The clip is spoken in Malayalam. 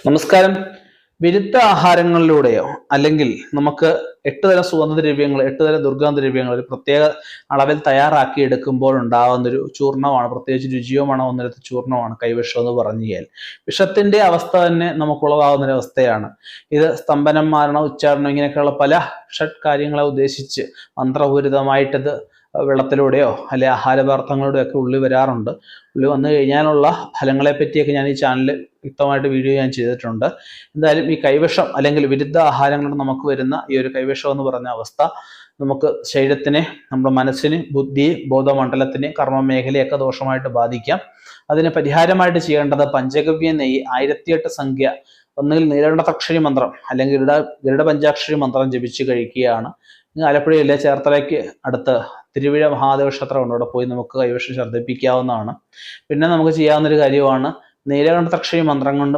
നമസ്കാരം. വിരുദ്ധ ആഹാരങ്ങളിലൂടെയോ അല്ലെങ്കിൽ നമുക്ക് 8 തരം സുഗന്ധദ്രവ്യങ്ങൾ, 8 തരം ദുർഗന്ധദ്രവ്യങ്ങൾ ഒരു പ്രത്യേക അളവിൽ തയ്യാറാക്കി എടുക്കുമ്പോൾ ഉണ്ടാകുന്നൊരു ചൂർണ്ണമാണ്, പ്രത്യേകിച്ച് രുചിയോ മണമോ നിരത്ത ചൂർണ്ണമാണ് കൈവിഷം എന്ന് പറഞ്ഞു കഴിഞ്ഞാൽ. വിഷത്തിന്റെ അവസ്ഥ തന്നെ നമുക്കുളവാകുന്ന ഒരു അവസ്ഥയാണ് ഇത്. സ്തംഭനം, മാരണം, ഉച്ചാരണം ഇങ്ങനെയൊക്കെയുള്ള പല കാര്യങ്ങളെ ഉദ്ദേശിച്ച് മന്ത്രപൂരിതമായിട്ടത് വെള്ളത്തിലൂടെയോ അല്ലെ ആഹാരപദാർത്ഥങ്ങളിലൂടെയോ ഒക്കെ ഉള്ളി വരാറുണ്ട്. ഉള്ളി വന്നു കഴിഞ്ഞാലുള്ള ഫലങ്ങളെ പറ്റിയൊക്കെ ഞാൻ ഈ ചാനലിൽ വ്യക്തമായിട്ട് വീഡിയോ ഞാൻ ചെയ്തിട്ടുണ്ട്. എന്തായാലും ഈ കൈവിഷം അല്ലെങ്കിൽ വിരുദ്ധ ആഹാരങ്ങൾ നമുക്ക് വരുന്ന ഈ ഒരു കൈവിഷം എന്ന് പറഞ്ഞ അവസ്ഥ നമുക്ക് ശരീരത്തിനെ, നമ്മുടെ മനസ്സിന്, ബുദ്ധി, ബോധമണ്ഡലത്തിനെ, കർമ്മ മേഖലയൊക്കെ ദോഷമായിട്ട് ബാധിക്കാം. അതിന് പരിഹാരമായിട്ട് ചെയ്യേണ്ടത് പഞ്ചഗവ്യ നെയ്യ് 1008 സംഖ്യ ഒന്നുകിൽ നീലകണ്ഠാക്ഷരി മന്ത്രം അല്ലെങ്കിൽ ഗരുഡ പഞ്ചാക്ഷരി മന്ത്രം ജപിച്ച് കഴിക്കുകയാണ്. ആലപ്പുഴയിലെ ചേർത്തലയ്ക്ക് അടുത്ത് തിരുവിഴ മഹാദേവ ക്ഷേത്രമുണ്ട്, അവിടെ പോയി നമുക്ക് കൈവിഷം ഛർദ്ദിപ്പിക്കാവുന്നതാണ്. പിന്നെ നമുക്ക് ചെയ്യാവുന്ന ഒരു കാര്യമാണ് നീലകണ്ഠാക്ഷരി മന്ത്രം കൊണ്ട്